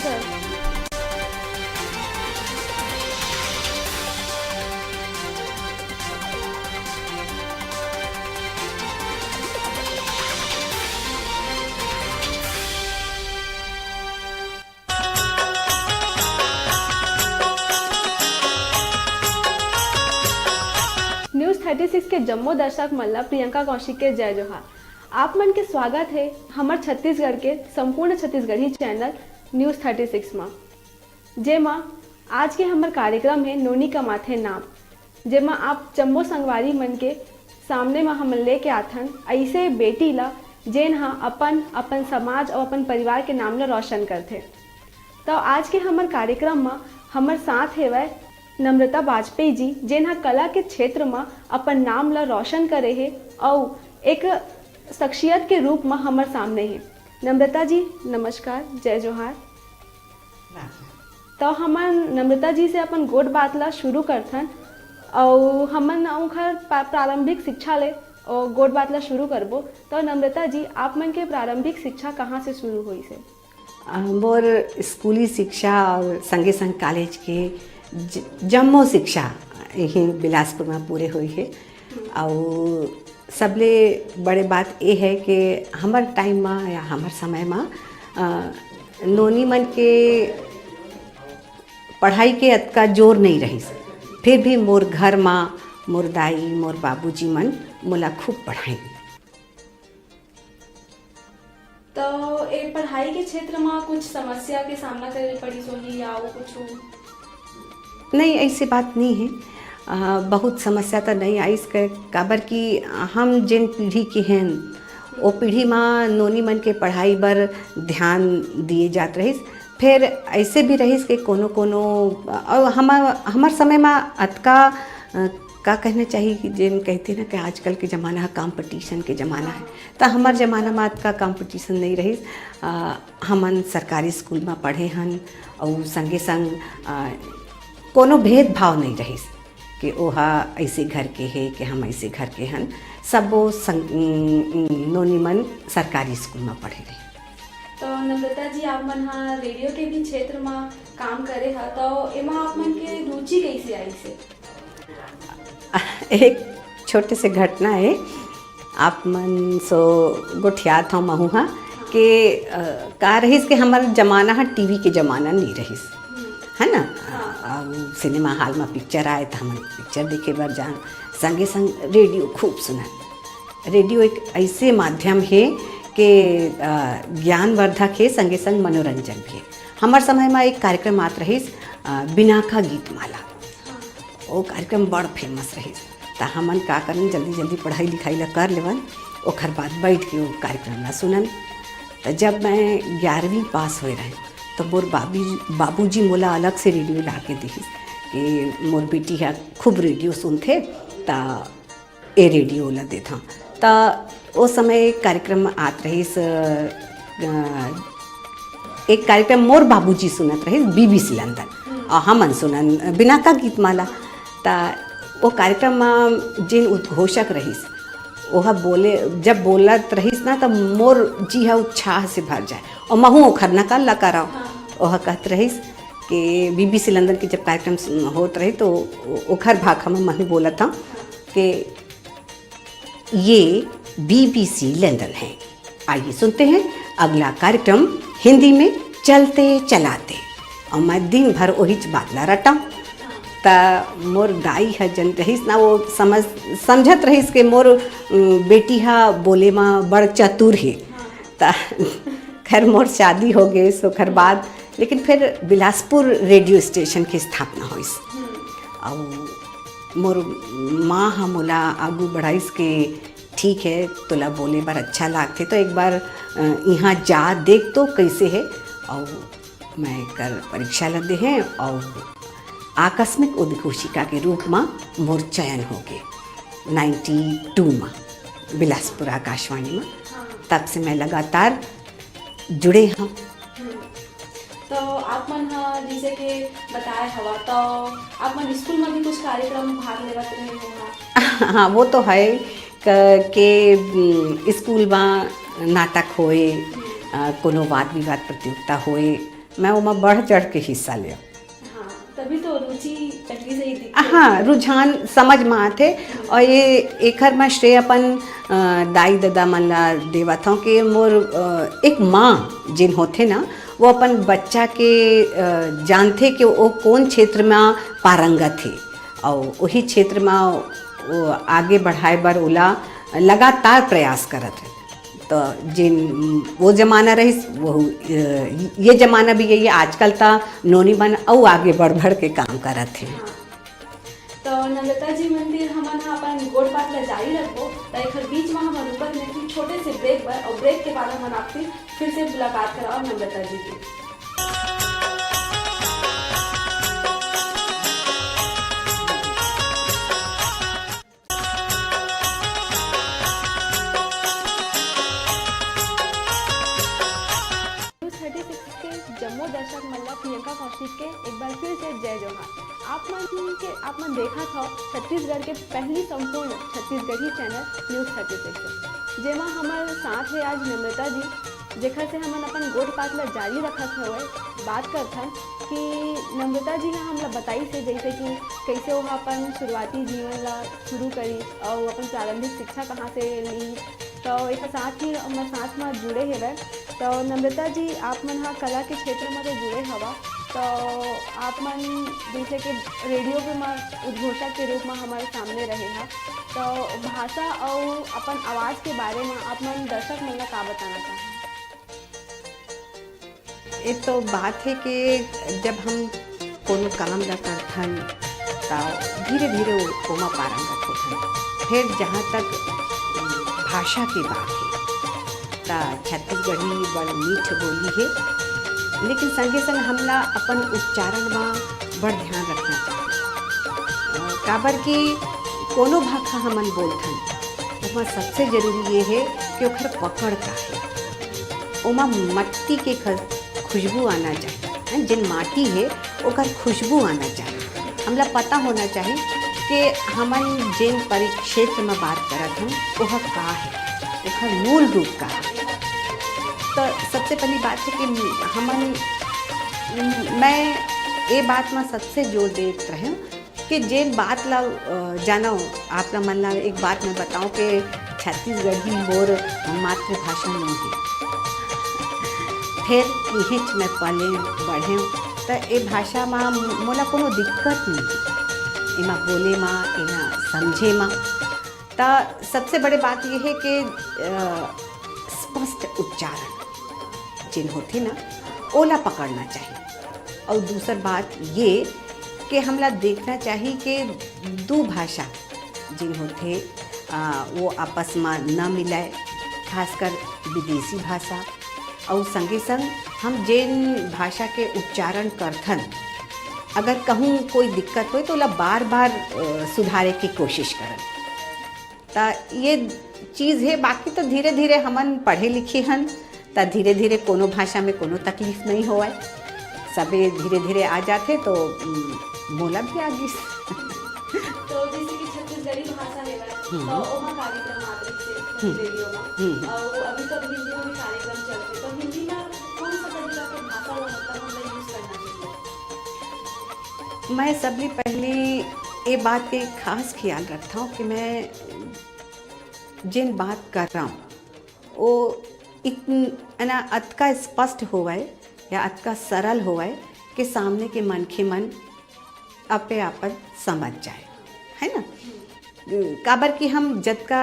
Sir. News 36 के जम्मू दर्शक मल्ला प्रियंका कौशिक के जय जोहार। आप मन के स्वागत है हमार छत्तीसगढ़ के संपूर्ण छत्तीसगढ़ी चैनल न्यूज़ 36 में। जेमा आज के हमार कार्यक्रम है नोनी का माथे नाम, जेमा आप जम्मू संगवारी मन के सामने में हम लेके आथन ऐसे बेटी ला जेन हा अपन समाज और अपन परिवार के नाम ला रोशन करथे। तो आज के हमार कार्यक्रम में हमार साथ है वह नम्रता वाजपेयी जी, जेन कला के क्षेत्र में अपन नाम ला रोशन करे है और एक शख्सियत के रूप में हमारे सामने है। नम्रता जी नमस्कार, जय जोहार। तो हमन नम्रता जी से अपन गोट बात ला शुरू करथन और हमन उनकर प्रारंभिक शिक्षा ले और गोट बात ला शुरू करबो। तो नम्रता जी आप मन के प्रारंभिक शिक्षा कहाँ से शुरू हुई से? मोर स्कूली शिक्षा और संगे संग कॉलेज के जम्मू शिक्षा यही बिलासपुर में पूरे हुई है। और सबले बड़े बात ये है कि हमार टाइम में या हमार समय में नोनी मन के पढ़ाई के अतका जोर नहीं रही, फिर भी मोर घर में मोर दाई मोर बाबूजी मन मोला खूब पढ़ाई। तो एक पढ़ाई के क्षेत्र में कुछ समस्या के सामना करे पड़ी सोही या वो कुछ? नहीं, ऐसी बात नहीं है। बहुत समस्या तो नहीं आई काबर कि हम जिन पीढ़ी के हैं वो पीढ़ी में नोनी मन के पढ़ाई पर ध्यान दिए जात रही। फिर ऐसे भी रही कि कोनो और हमार समय में अतका का कहना चाहिए कि जिन कहते ना कि आजकल के ज़माना है कंपटीशन के ज़माना है, तो हमार ज़माना में अतका कंपटीशन नहीं रही। हमन सरकारी स्कूल में पढ़े हन और संगे संग कोनो भेदभाव नहीं रही कि ओहा ऐसे घर के है कि हम ऐसे घर के हन। सब वो नोनी मन सरकारी स्कूल में पढ़े रहे। तो नम्रता जी आप मन हाँ रेडियो के भी क्षेत्र में काम करे हा, तो एमा आप मन के रुचि कैसे आई से? एक छोटे से घटना है। आप मन सो गोठिया था महू हाँ कि का रहीस कि हमारा जमाना है टीवी के जमाना नहीं रहीस, है ना। सिनेमा हॉल में पिक्चर आए तो हम पिक्चर देखे बार जान, संगे संग रेडियो खूब सुना। रेडियो एक ऐसे माध्यम है कि ज्ञानवर्धक है, संगे संग मनोरंजन भी है। हमारे समय में एक कार्यक्रम आत रही बिना का गीत माला, वो कार्यक्रम बड़ फेमस रही। तो हमन का करन जल्दी जल्दी पढ़ाई लिखाई ला कर लेवन, ओखर बाद बैठ के वो कार्यक्रम ला सुनन। तो जब मैं 11वीं पास हो रहे तो मोर बाबूजी मोला अलग से रेडियो ला के दी कि मोर बेटी है खूब रेडियो सुनते, तो ए रेडियो ला देता। तो उस समय कार्यक्रम आत रही एक कार्यक्रम मोर बाबूजी सुनत रही BBC लंदन और हमन सुनन बिना का गीत माला। तो वो कार्यक्रम में जिन उद्घोषक रहीस वह बोले, जब बोलत रहीस ना तो मोर जी है उत्साह से भर जाए और महू ओखर नकल ला कराओ। वह कहत रहीस कि BBC लंदन के जब कार्यक्रम होत रहे तो ओखर भाग हम मन बोला था कि ये BBC लंदन है। आइए सुनते हैं अगला कार्यक्रम हिंदी में चलते चलाते। और मैं दिन भर वही बात ला रटा। तो मोर दाई है जन रहीस ना वो समझत रहीस कि मोर बेटी है बोले में बड़ चतुर है। तो खैर मोर शादी हो गई सो खैर बाद, लेकिन फिर बिलासपुर रेडियो स्टेशन की स्थापना हुई और मोर माँ हम मोला आगू बढ़ाइस के ठीक है तोला बोले बार अच्छा लागते तो एक बार यहाँ जा देख तो कैसे है। और मैं कर परीक्षा लग दे हैं और आकस्मिक उद्घोषिका के रूप में मोर चयन हो गए 92 में बिलासपुर आकाशवाणी में। तब से मैं लगातार जुड़े हम। तो आप मन जैसे कि बताए हवा तो आप मन स्कूल में भी कुछ कार्यक्रम भाग लेवत रहे हो? हाँ वो तो है कि स्कूल में नाटक होए, कोनो वाद विवाद प्रतियोगिता होए मैं उमा बढ़ चढ़ के हिस्सा लिया। हाँ, तभी तो रुचि पहले से ही थी। हाँ, रुझान समझ में आथे और ये एकर में श्रेय अपन दाई दादा मन ला देवत हूँ कि मोर एक माँ जिन होते ना वो अपन बच्चा के जानते कि वो कौन क्षेत्र में पारंगत है और वही क्षेत्र में वो आगे बढ़ाए बर ओला लगातार प्रयास करत है। तो जिन वो जमाना रही वो ये जमाना भी यही आजकल ता नोनी बन और आगे बढ़ बढ़ के काम करत है। तो नम्रता जी मंदिर हमन अपन गोड़ पात ला जारी रखो तो एकर बीच में हम रुकत नहीं कि छोटे से ब्रेक पर और ब्रेक के बाद हम आपसे फिर से मुलाकात कराओ नम्रता जी की। जम्मू दर्शक मल्ला प्रियंका कौशिक के एक बार फिर से जय जोहार। आप मन देखा था छत्तीसगढ़ के पहली संपूर्ण छत्तीसगढ़ी चैनल न्यूज़ 36 जेमा हमारे साथ है आज नम्रता जी जेखर से हमन अपन गोट पात ला जारी रखत हवे। बात करथन कि नम्रता जी ने हमला बताई से जैसे कि कैसे वो अपन शुरुआती जीवन ला शुरू करी और अपन प्रारंभिक शिक्षा कहाँ से ली। तो एक साथ ही हमारे साथ में जुड़े हेवे। तो नम्रता जी आप मन हाँ कला के क्षेत्र में तो जुड़े हवा तो आप मन जैसे कि रेडियो पे में उद्घोषक के रूप में हमारे सामने रहे हैं तो भाषा और अपन आवाज़ के बारे में आप मन दर्शक मन का बताना चाहें। ये तो बात है कि जब हम कोनो काम ला करथन तो धीरे धीरे ओमा पारंगत होथन। फिर जहाँ तक भाषा की बात है तो छत्तीसगढ़ी बड़ मीठ बोली है लेकिन संगे संग हमला अपन उच्चारण में बड़ ध्यान रखना चाहिए। काबर कि कोनो भाषा हमन बोलथन ओमा सबसे जरूरी ये है कि ओखर पकड़ का है। ओमा मट्टी के खुशबू आना चाहिए। जिन माटी है ओकर खुशबू आना चाहिए। हमला पता होना चाहिए कि हमन जिन परिक्षेत्र में बात करत हन वह का है ओकर मूल रूप का है। तो सबसे पहली बात है कि मैं ये बात में सबसे जोर देत रहे कि जिन बात ला जानो आप ला मन ला एक बात मैं बताऊं कि छत्तीसगढ़ी मोर मातृभाषा नहीं है। फिर इहेच में पले बढ़े तो ये भाषा में मोला कोनो दिक्कत नहीं है इमा बोले में इना समझे में। तो सबसे बड़ी बात ये है कि स्पष्ट उच्चारण जिन होते ना ओला पकड़ना चाहिए। और दूसरी बात ये कि हमला देखना चाहिए कि दो भाषा जिन होते वो आपस में न मिलाए, खासकर विदेशी भाषा और संगे संग हम जिन भाषा के उच्चारण करथन अगर कहूँ कोई दिक्कत हो तो ओला बार बार सुधारे की कोशिश करन। तो ये चीज़ है। बाकी तो धीरे धीरे हमन पढ़े लिखे हन तो धीरे धीरे कोनो भाषा में कोनो तकलीफ नहीं होए। सबे धीरे धीरे आ जाते तो बोला भी आ गई। तो जैसे कि छत्तीसगढ़ी भाषा है तो ओमा कार्यक्रम आते से रेडियो में और अभी तो हिंदी में भी कार्यक्रम चलते तो हिंदी में कौन सा तरीका के भाषा ला मतलब हम यूज करना चाहिए। मैं सबसे पहले ये बात के खास ख्याल रखता हूँ कि मैं जिन बात कर रहा हूँ वो इतना अतका स्पष्ट होवे या अतका सरल होवे कि सामने के मन के मन अपने आप समझ जाए, है ना। काबर कि हम जद का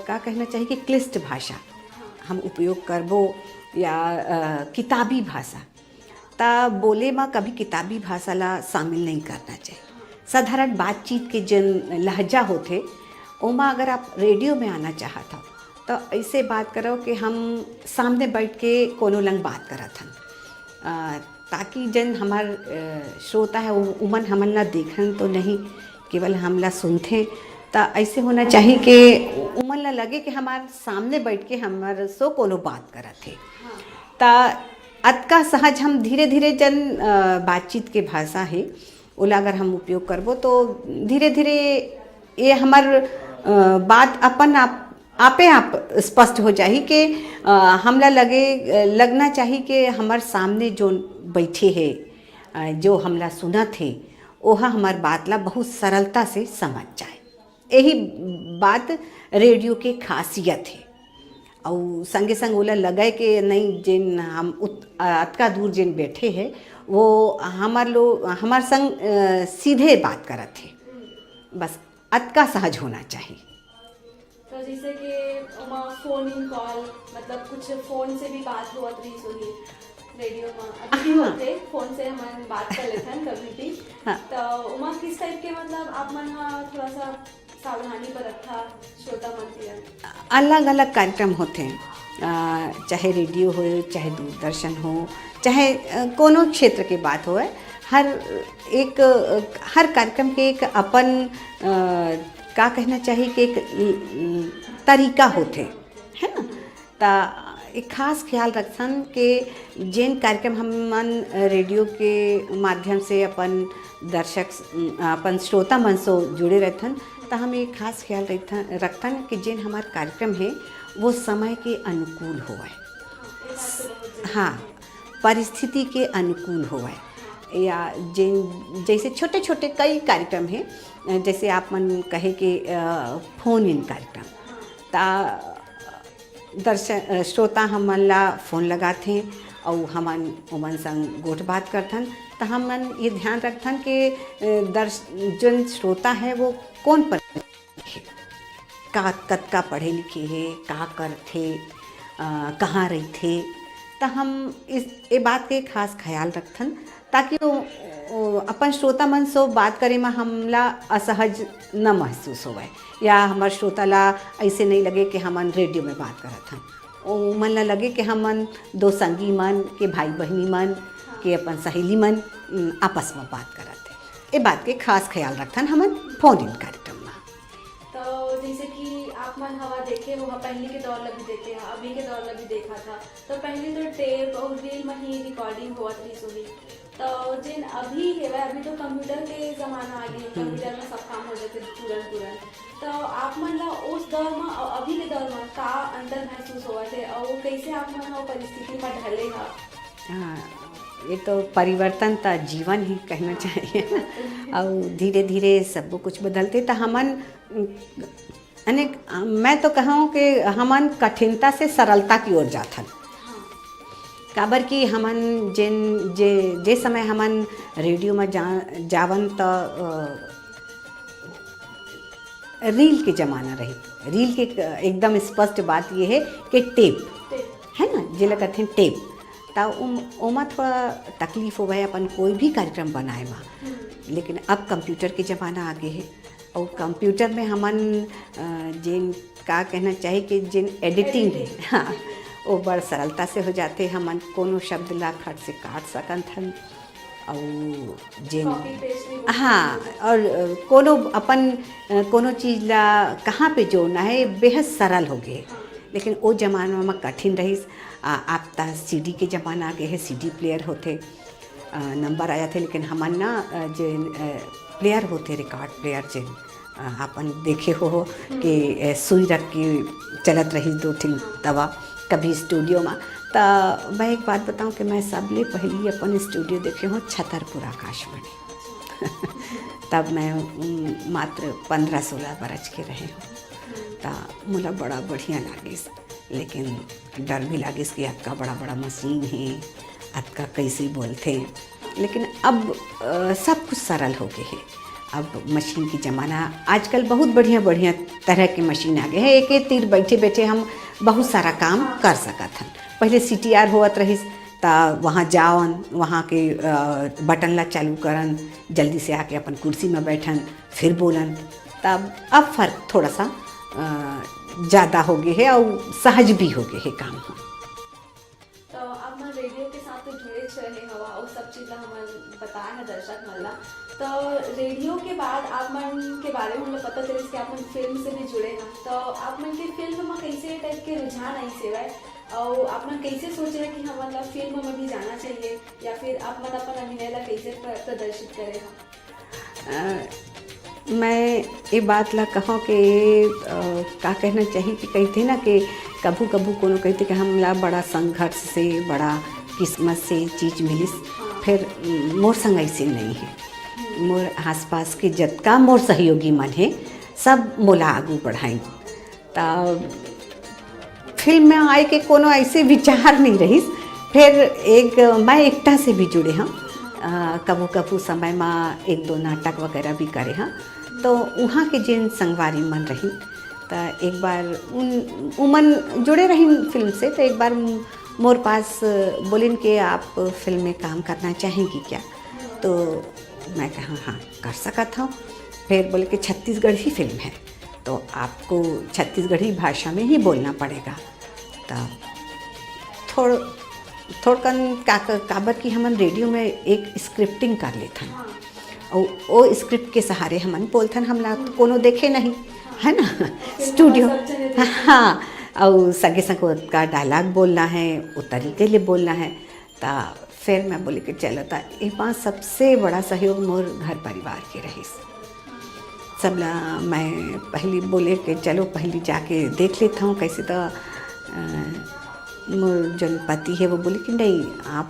कहना चाहिए कि क्लिष्ट भाषा हम उपयोग करबो या किताबी भाषा ता बोले में कभी किताबी भाषा ला शामिल नहीं करना चाहिए। साधारण बातचीत के जिन लहजा होते ओमा अगर आप रेडियो में आना चाहता तो ऐसे बात करो कि हम सामने बैठ के कोनो लंग बात करत हन ताकि जन हमार श्रोता है उमन हमन ला देखन तो नहीं केवल हमला सुनते। तो ऐसे होना चाहिए कि उमन ला लगे कि हमारे सामने बैठ के हमार सो कोनो बात करत है। तो अतका सहज हम धीरे धीरे जन बातचीत के भाषा है ओला अगर हम उपयोग करबो तो धीरे धीरे ये हमार बात अपन आपे आप स्पष्ट हो जाही कि हमला लगना चाहिए कि हमार सामने जो बैठे है जो हमला सुना थे वह हमार बात ला बहुत सरलता से समझ जाए। यही बात रेडियो के खासियत है। और संगे संग ओला लगे कि नहीं जिन हम अतका दूर जिन बैठे हैं वो हमार संग सीधे बात करत थे, बस अतका सहज होना चाहिए। तो जैसे कि फोन इन कॉल मतलब कुछ फोन से भी बात होत रही सोही रेडियो में अभी भी होते फोन से हम बात कर लेते हैं कभी भी। हाँ। तो उमा किस टाइप के मतलब आप मन थोड़ा सा सावधानी बरता श्रोता मन अलग अलग कार्यक्रम होते हैं, चाहे रेडियो हो चाहे दूरदर्शन हो चाहे कोनो क्षेत्र की बात हो, हर कार्यक्रम के एक अपन का कहना चाहिए कि एक तरीका होते है ना। ता एक खास ख्याल रखन कि जिन कार्यक्रम हमन रेडियो के माध्यम से अपन दर्शक अपन श्रोता मन से जुड़े रहथन, तो हम एक खास ख्याल रखथन कि जिन हमार कार्यक्रम है वो समय के अनुकूल होवे। हाँ, परिस्थिति के अनुकूल होवे। या जिन जैसे छोटे छोटे कई कार्यक्रम हैं, जैसे आप मन कहे कि फ़ोन इन कार्यक्रम, ता दर्शक श्रोता हमन ला फ़ोन लगाथे और हमन उमन संग गोठ बात करथन, तो हमन ये ध्यान रखथन कि जो श्रोता है वो कौन पर का पढ़े लिखे है, का करथे, कहाँ रहथे, तो हम ये बात के खास ख्याल रखथन ताकि वो अपन श्रोता मन से बात करे में हमला असहज न महसूस होवे, या हमार श्रोता ला ऐसे नहीं लगे कि हमन रेडियो में बात करत हन। ओ मन ला लगे कि हमन दो संगी मन के भाई बहनी मन के अपन सहेली मन आपस में बात करत है। ये बात के खास ख्याल रखथन हमन फोन इन कार्यक्रम में। तो जैसे कि आप मन हवा देखे वो पहले के दौर लगी देखे अभी के दौर लगी देखा था, तो पहले तो टेप और रील में ही रिकॉर्डिंग हुआ थी सोही। तो जिन अभी है अभी तो कंप्यूटर के ज़माना आ गया, कंप्यूटर में सब काम हो जाते तुरंत। तो आप मन ला उस दौर में और अभी के दौर में का अंतर महसूस हुआ थे और कैसे आप मन वो परिस्थिति पर ढले हा? हाँ, ये तो परिवर्तन तो जीवन ही कहना चाहिए। और धीरे धीरे सब कुछ बदलते तो हमन अनेक, मैं तो कहूँ कि हमन कठिनता से सरलता की ओर जाथन। काबर कि हमन जे समय हमन रेडियो में जावन तो रील के ज़माना रही। रील के एकदम स्पष्ट बात ये है कि टेप है ना, जिला कहते हैं टेप, तो ओमा थोड़ा तकलीफ हो गए अपन कोई भी कार्यक्रम बनाए में। लेकिन अब कंप्यूटर के ज़माना आगे है और कंप्यूटर में हमन जिन का कहना चाहिए कि जिन एडिटिंग है, हाँ, वो बड़ सरलता से हो जाते। हमन कोनो शब्द ला खट से काट सकन हन और जिन, हाँ, और कोनो अपन कोनो चीज़ ला कहाँ पे जोड़ना है बेहद सरल हो गए। लेकिन वो ज़माना में कठिन रही। आप ता सीडी के ज़माना आ गए है, सीडी प्लेयर होते, नंबर आया थे। लेकिन हमन ना जिन प्लेयर होते, रिकॉर्ड प्लेयर जिन अपन देखे हो कि सुई रख के चलत रही 2-3 दवा कभी स्टूडियो में। तो मैं एक बात बताऊं कि मैं सबले पहली अपन स्टूडियो देखे हूँ छतरपुर आकाशवाणी। तब मैं मात्र 15-16 बरस के रहे हूँ। तो मुझे बड़ा बढ़िया लागे, लेकिन डर भी लागे कि आपका बड़ा बड़ा मशीन है, आपका कैसे बोलते हैं। लेकिन अब सब कुछ सरल हो गए है। अब मशीन की ज़माना, आजकल बहुत बढ़िया बढ़िया तरह के मशीन आ गए हैं। एक तीर बैठे बैठे हम बहुत सारा काम कर सकत हन। पहले CTR होत रही, ता वहाँ जावन, वहाँ के बटन ला चालू करन, जल्दी से आके अपन कुर्सी में बैठन फिर बोलन। तब अब फ़र्क थोड़ा सा ज़्यादा हो गए है और सहज भी हो गए है काम। तो आप मन रेडियो के साथ तो जुड़े रहे हवा और सब चीज़ हमें बताया है दर्शक मन ला। तो रेडियो के बाद आप मन के बारे में हमें पता चले कि आप मन फिल्म से भी जुड़े हैं। तो आप मन के फिल्म में कैसे टाइप के रुझान आई से है और आप मन कैसे सोच रहे कि हम मतलब फिल्म में भी जाना चाहिए, या फिर आप मन अपन अभिनय ला कैसे प्रदर्शित करें? मैं ये बात ला कहूँ कि का कहना चाहिए कि कहते ना कि कभू कभू कोनो कहते कि हमला बड़ा संघर्ष से, बड़ा किस्मत से चीज़ मिलिस। फिर मोर संग ऐसे नहीं है। मोर आसपास के जतका मोर सहयोगी मन है सब मोला आगू बढ़ाई। तब फिल्म में आए के कोनो ऐसे विचार नहीं रही। फिर एक मैं एकटा से भी जुड़े हाँ, कबू कबू समय में एक दो नाटक वगैरह भी करे हाँ। तो वहाँ के जिन संगवारी मन रही तो एक बार उमन जुड़े रही फिल्म से। तो एक बार मोर पास बोलिन कि आप फिल्म में काम करना चाहेंगी क्या? तो मैं कहा हाँ कर सकता हूँ। फिर बोले कि छत्तीसगढ़ी फिल्म है तो आपको छत्तीसगढ़ी भाषा में ही बोलना पड़ेगा। तब थोड़कन काबर की हमन रेडियो में एक स्क्रिप्टिंग कर लेथन और वो स्क्रिप्ट के सहारे हमन बोलथन। हमला तो कोनो देखे नहीं है ना स्टूडियो। हाँ और सगे संग का डायलॉग बोलना है वो तरीके ले बोलना है। ता फिर मैं बोली कि चलो ता ये बात सबसे बड़ा सहयोग मोर घर परिवार के रहीस। सबला मैं पहली बोले कि चलो पहली जाके देख लेता हूँ कैसे। तो मोर जन पति है वो बोली कि नहीं आप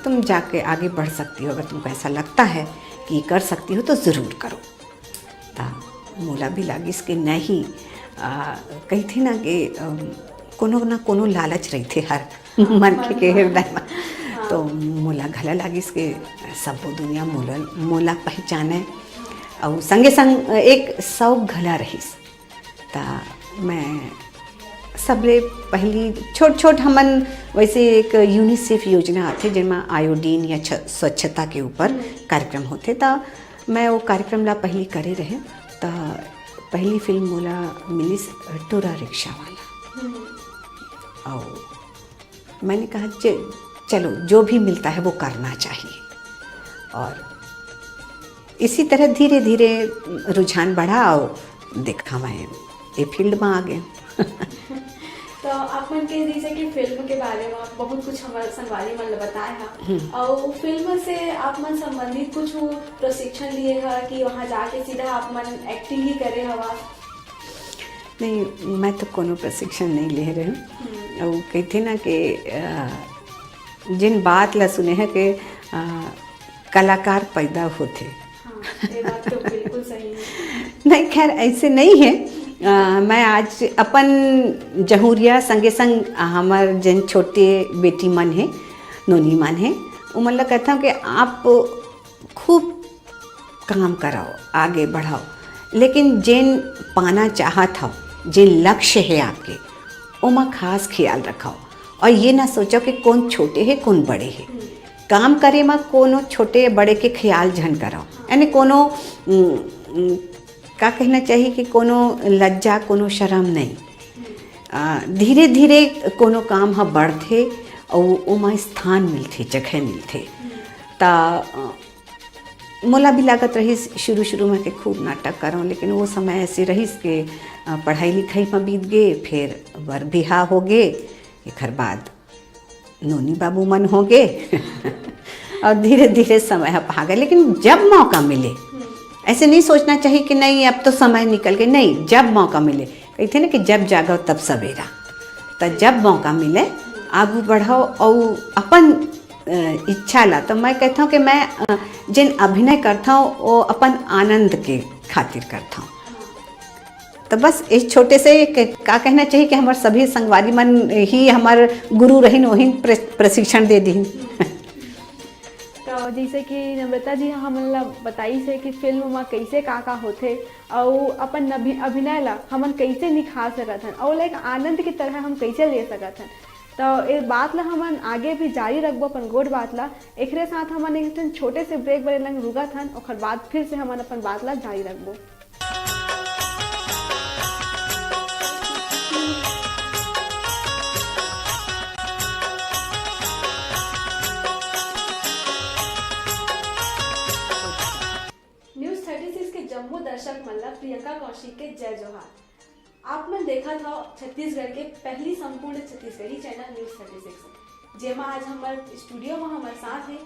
तुम जाके आगे बढ़ सकती हो, अगर तुमको ऐसा लगता है कि कर सकती हो तो ज़रूर करो। ता मोला भी लागिस कि नहीं कही थी ना कि कोनो ना कोनो लालच रही थे हर मन के हृदय में। तो मोला घला लागिस कि सब दुनिया मोला पहचाने और संगे संग एक शौक घला रहीस। ता मैं सबले पहली छोट हमन वैसे एक यूनिसेफ योजना आते जिनमें आयोडीन या स्वच्छता के ऊपर कार्यक्रम होते। ता मैं वो कार्यक्रम ला पहली करे रहे। ता पहली फिल्म मोला मिलिस टोरा रिक्शा वाला और मैंने कहा चलो जो भी मिलता है वो करना चाहिए। और इसी तरह धीरे धीरे रुझान बढ़ा और देखा मैं ये फील्ड में आ गए। तो आप मन के जैसे कि फिल्म के बारे में बहुत कुछ हमारे संगवारी मन बताए हैं और फिल्म से आप मन संबंधित कुछ प्रशिक्षण लिए है कि वहाँ जाके सीधा आप मन एक्टिंग ही करे हवा? नहीं मैं तो कोनो प्रशिक्षण नहीं ले रहे हूँ। और कहते ना कि जिन बात ला सुने हैं कि कलाकार पैदा होते। हाँ, ये बात तो बिल्कुल सही है। नहीं खैर ऐसे नहीं है। मैं आज अपन जहूरिया संगे संग हमार जन छोटे बेटी मन है नोनी मन है वो मन कहता हूँ कि आप खूब काम कराओ आगे बढ़ाओ, लेकिन जिन पाना चाहत हो जिन लक्ष्य है आपके उमा खास ख्याल रखाओ। और ये ना सोचो कि कौन छोटे है कौन बड़े है। काम करे में कोनो छोटे बड़े के ख्याल झन कराओ, यानी कोनो का कहना चाहिए कि कोनो लज्जा कोनो शर्म नहीं। धीरे धीरे कोनो काम हा बढ़ते और उमा स्थान मिलते जगह मिलते। ता मोला भी लागत रही शुरू में कि खूब नाटक करूँ, लेकिन वो समय ऐसे रही कि पढ़ाई लिखाई में बीत गए, फिर वर बिहा हो गए, एक बाद नोनी बाबू मन हो गए और धीरे धीरे समय भागे। लेकिन जब मौका मिले ऐसे नहीं सोचना चाहिए कि नहीं अब तो समय निकल गए, नहीं जब मौका मिले कहते ना कि जब जागो तब सवेरा। तो जब मौका मिले आगू बढ़ाओ और अपन इच्छा ला। तो मैं कहता हूँ कि मैं जिन अभिनय करता हूँ वो अपन आनंद के खातिर करता हूँ। तो बस इस छोटे से का कहना चाहिए कि हमारे सभी संगवारी मन ही हमारे गुरु रही वही प्रशिक्षण दे दी। तो जैसे कि नम्रता जी हमन बताई से कि फिल्म में कैसे का होते और अपन अभिनय ला हमन कैसे निखार सकत हन और लाइक आनंद की तरह हम कैसे ले सकत हन। तो इस बात ला हमन आगे भी जारी रखबो अपन गोट बात ला। एकरे साथ हमन एक छोटे से ब्रेक बरे लंग रुकत हन और बाद फिर से हमन अपन बात ला जारी रखबो। न्यूज़ 36 के जम्मू दर्शक मल्ला प्रियंका कौशिक के जय जोहार। आप मन देखा था छत्तीसगढ़ के पहली संपूर्ण छत्तीसगढ़ी चैनल न्यूज़ 36 जेमा आज हमारे स्टूडियो में हमारे साथ है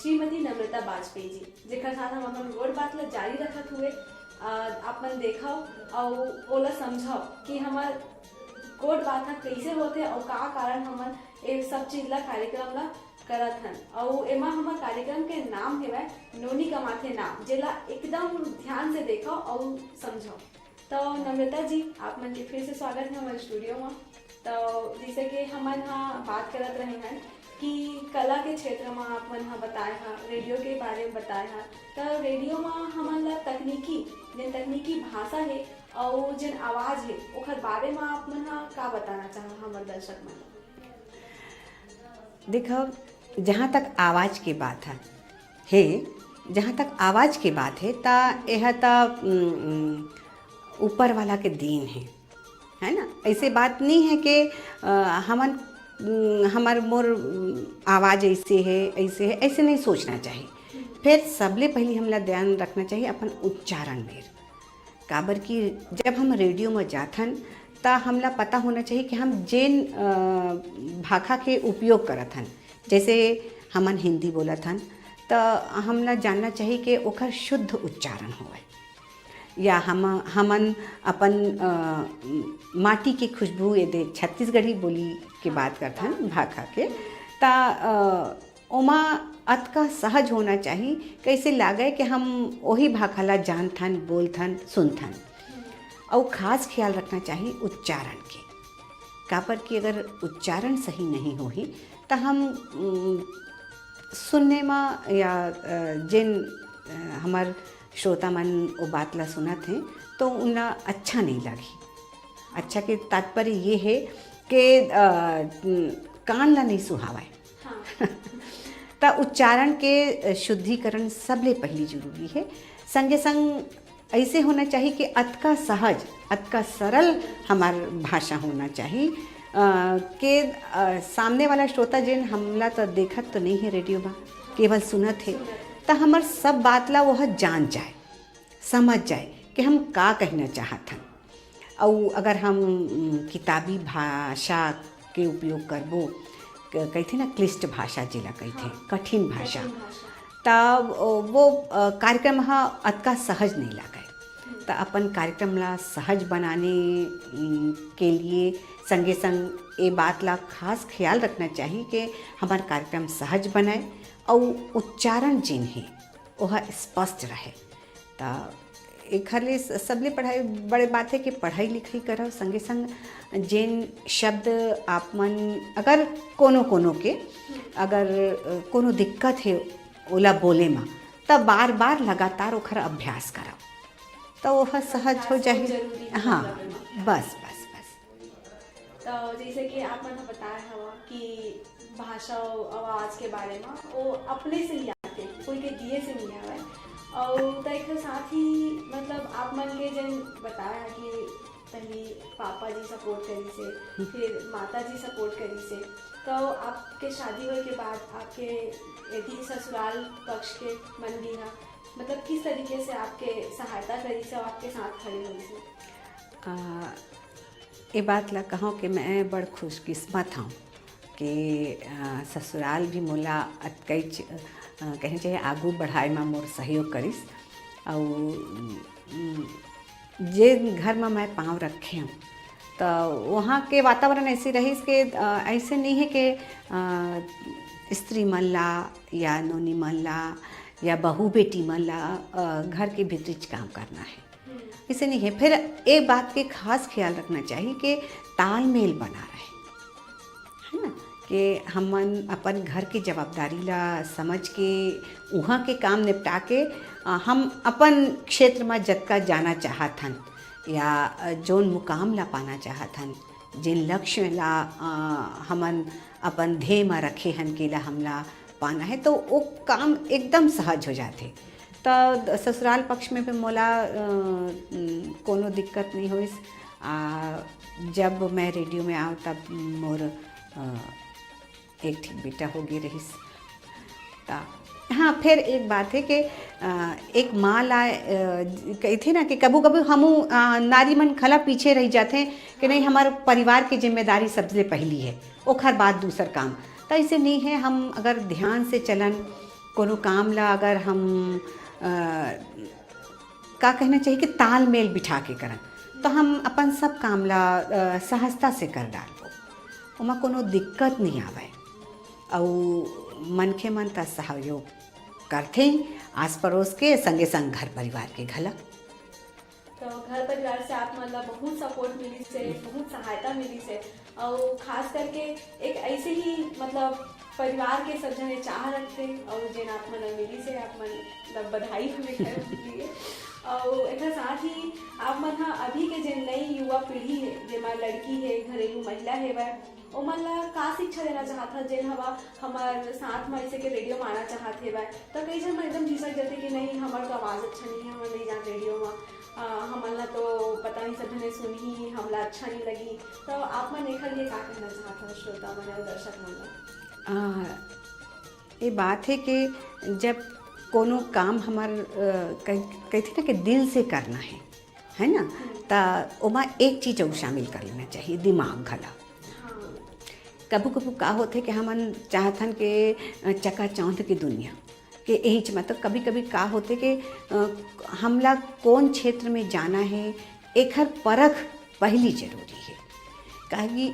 श्रीमती नम्रता बाजपेयी जी, जेकर साथ हम अपन गोड़ बात ला जारी रखत हुए आप मन देखो और ओला समझो कि हमार गोड़ बात कैसे होते और का कारण हमन ये सब चीज ला कार्यक्रम ला करत हन और एमा हमर कार्यक्रम के नाम है नोनी कमाथे नाम, जेला एकदम ध्यान से देखो और समझो। तो नम्रता जी, आप मन के फिर से स्वागत है हमारे स्टूडियो में। तो जैसे कि हमन हाँ बात करत रहे हैं कि कला के क्षेत्र में आप मन हाँ बताए हाँ, रेडियो के बारे में बताए हाँ। तो रेडियो में हमन ला तकनीकी भाषा है और जिन आवाज है ओखर बारे में आप मन हाँ का बताना चाहो हमारे दर्शक मन? देखो, जहाँ तक आवाज़ की बात है जहाँ तक आवाज़ की बात है ता यह ता ऊपर वाला के दीन है ना। ऐसे बात नहीं है कि हमार मोर आवाज़ ऐसे है ऐसे नहीं सोचना चाहिए। फिर सबले पहले हमला ध्यान रखना चाहिए अपन उच्चारण में। काबर कि जब हम रेडियो में जाथन ता हमला पता होना चाहिए कि हम जेन भाषा के उपयोग करत हन, जैसे हमन हिंदी बोलत हन तो हमला जानना चाहिए कि ओकर शुद्ध उच्चारण होवे, या हमन अपन माटी के खुशबू यदि छत्तीसगढ़ी बोली के बात करत हन भाषा के, ता ओमा अतका सहज होना चाहिए, कैसे लागे कि हम वही भाषा ला जानथन, बोलथन, सुनथन। और ख़ास ख्याल रखना चाहिए उच्चारण के, काबर कि अगर उच्चारण सही नहीं होही तो हम सुनने में या जिन हमार श्रोता मन वो बात ला सुनत हैं तो उन्हें अच्छा नहीं लगी। अच्छा के तात्पर्य ये है कि कान ला नहीं सुहावाए। हाँ। तो उच्चारण के शुद्धिकरण सबले पहली जरूरी है। संगे संग ऐसे होना चाहिए कि अतका सहज, अतका सरल हमार भाषा होना चाहिए कि सामने वाला श्रोता जिन हमला तो देखत तो नहीं है रेडियो में, केवल सुनत है, तो हमार सब बात ला वह जान जाए, समझ जाए कि हम का कहना चाहत हन। और अगर हम किताबी भाषा के उपयोग करबो, कहते ना क्लिष्ट भाषा जिला कहते, कठिन भाषा, तब वो कार्यक्रम हाँ अतका सहज नहीं लगे। तो अपन कार्यक्रम ला सहज बनाने के लिए संगे संग ये बात ला खास ख्याल रखना चाहिए कि हमारा कार्यक्रम सहज बनाए और उच्चारण जिन है वह स्पष्ट रहे। तो एक हले सबले पढ़ाई बड़े बात है कि पढ़ाई लिखाई करो, संगे संग जिन शब्द आप मन अगर कोनो के अगर कोनो दिक्कत है ओला बोले में, तब बार बार लगातार ओखर अभ्यास करो तो वह सहज हो जाए। हाँ, बस। तो जैसे कि आप मैंने बताया हवा कि भाषा और आवाज़ के बारे में वो अपने से ही आते, कोई के दिए से नहीं आवे। और तो एक साथ ही मतलब आप मन के जन बताया कि पहले पापा जी सपोर्ट करी से, फिर माता जी सपोर्ट करी से, तो आपके शादी होने के बाद आपके यदि ससुराल पक्ष के मन भी है, मतलब किस तरीके से आपके सहायता करी से और आपके साथ खड़े हुई से? ये बात ला कहूँ कि मैं बड़ खुशकिस्मत हूँ कि ससुराल भी मोला अतकई कहीं चाहिए आगू बढ़ाए में मोर सहयोग करिस। और जे घर में मैं पाँव रखे हूँ तो वहाँ के वातावरण ऐसी रहीस कि ऐसे नहीं है कि स्त्री मन ला या नोनी मन ला या बहू बेटी मन ला घर के भीतर काम करना है, इसे नहीं है। फिर एक बात के खास ख्याल रखना चाहिए कि तालमेल बना रहे, है ना, कि हमन अपन घर की जवाबदारी ला समझ के वहाँ के काम निपटा के हम अपन क्षेत्र में जतका जाना चाहत हन या जोन मुकाम ला पाना चाहत हन, जिन लक्ष्य ला हमन अपन ध्येय में रखे हन के ला हमला पाना है, तो वो काम एकदम सहज हो जाते। तो ससुराल पक्ष में भी मोला कोनो दिक्कत नहीं हुई। जब मैं रेडियो में आऊँ तब मोर एक ठीक बेटा हो गई रहीस। हाँ, फिर एक बात है कि एक माँ ला कही थे ना कि कभी कभी हमू नारी मन खला पीछे रह जाते हैं कि नहीं हमारे परिवार की जिम्मेदारी सबसे पहली है, ओखर बाद दूसर काम। तो ऐसे नहीं है, हम अगर ध्यान से चलन कोनो काम ला अगर हम का कहना चाहिए कि तालमेल बिठा के करन तो हम अपन सब काम ला सहजता से कर डालबो, ओमा कोनो दिक्कत नहीं आवे। और मनखे मन त सहयोग करथे आस पड़ोस के संगे संग घर परिवार के घलक। तो घर परिवार से आप मतलब बहुत सपोर्ट मिली से, बहुत सहायता मिली से, और खास करके एक ऐसे ही मतलब परिवार के सब जने चाह रखते और जेन आप मन मिली से आप मन मतलब बधाई हमें लिए। और एक साथ ही आप मन अभी के जेन नई युवा पीढ़ी है, जेमा लड़की है, घरेलू महिला है, वह ओमन ला का शिक्षा देना चाहत है, जेन हवा हमार साथ में ऐसे के रेडियो में आना चाहत है। तो कई जन एकदम झिझक जाते कि नहीं हमार तो आवाज़ अच्छा नहीं है, हम नहीं जाते रेडियो में, हमला तो पता नहीं सब जने सुनी हमला अच्छा नहीं लगी। तो आप मन एक लिए का कहना चाहता है श्रोता मन और दर्शक मन? ये बात है कि जब कोनो काम हमार कहते ना कि दिल से करना है ना, तो ओमा एक चीज़ और शामिल कर लेना चाहिए, दिमाग घला। कबू कबू का होते कि हमन चाहथन के चकाचौंध की दुनिया के यही मतलब कभी कभी का होते कि हमला कौन क्षेत्र में जाना है एक हर परख पहली जरूरी है। काहे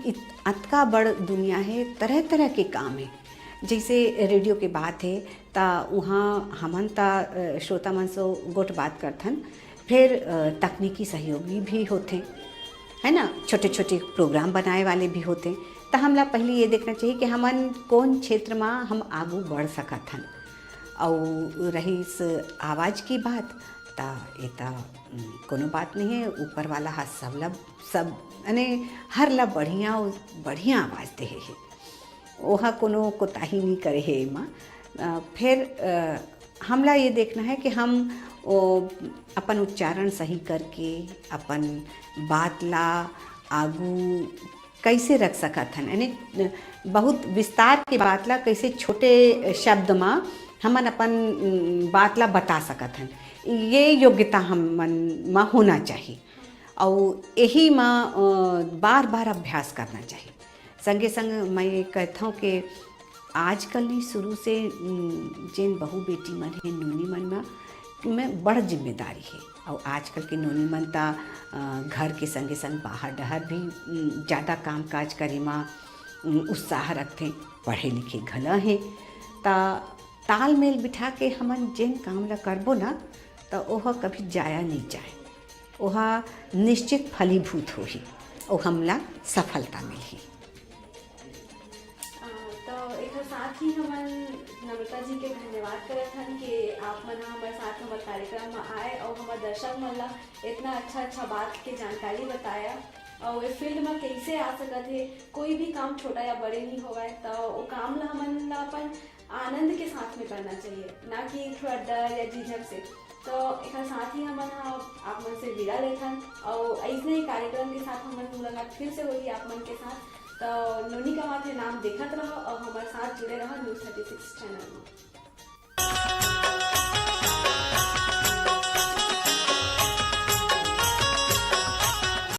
अतका बड़ दुनिया है, तरह तरह के काम है। जैसे रेडियो के बात है ता वहाँ हमन ता श्रोता मन से गोट बात करथन, फिर तकनीकी सहयोगी भी होते है ना, छोटे छोटे प्रोग्राम बनाए वाले भी होते। तो हमला पहले ये देखना चाहिए कि हमन कौन क्षेत्र में हम आगू बढ़ सकत हन। और रही इस आवाज़ की बात, ता ये कोनो बात नहीं है, ऊपर वाला हाथ सब यानी हर ला बढ़िया बढ़िया आवाज़ दे है, वहाँ कोनो कोताही नहीं करे है एमा। फिर हमला ये देखना है कि हम अपन उच्चारण सही करके अपन बात ला आगू कैसे रख सकत हन, यानी बहुत विस्तार के बात ला कैसे छोटे शब्द में हमन अपन बात ला बता सकत हन, ये योग्यता हमन में होना चाहिए। और यही में बार बार अभ्यास करना चाहिए। संगे संग मैं कहता हूँ कि आजकल नहीं, शुरू से जिन बहू बेटी मन है, नूनी मन में बड़ जिम्मेदारी है। और आजकल के नूनी मन ता घर के संगे संग बाहर डहर भी ज़्यादा काम काज करे में उत्साह रखते, पढ़े लिखे घला है। ता तालमेल बिठा के हमन जिन काम ला करबो ना, तो वह कभी जाया नहीं जाए, वह निश्चित फलीभूत होही और हमला सफलता मिली। तो एक साथ ही हमन नम्रता जी के धन्यवाद करत हन कि आप मन हमारे साथ हमारे कार्यक्रम में आए और हमारे दर्शक मन ला इतना अच्छा बात के जानकारी बताया। और इस फील्ड में कैसे आ सकत है, कोई भी काम छोटा या बड़े नहीं होगा, तो वो काम ला हमन ला अपन आनंद के साथ में करना चाहिए, ना कि थोड़ा डर या झिझक से। तो एक साथ ही हमन आप मन से विदा लेथन और ऐसे ही कार्यक्रम के साथ हमन मुलाकात फिर से होगी आप मन के साथ। तो नोनी का नाम देखत रहो और हमारे साथ जुड़े रहो न्यूज़ 36 चैनल में।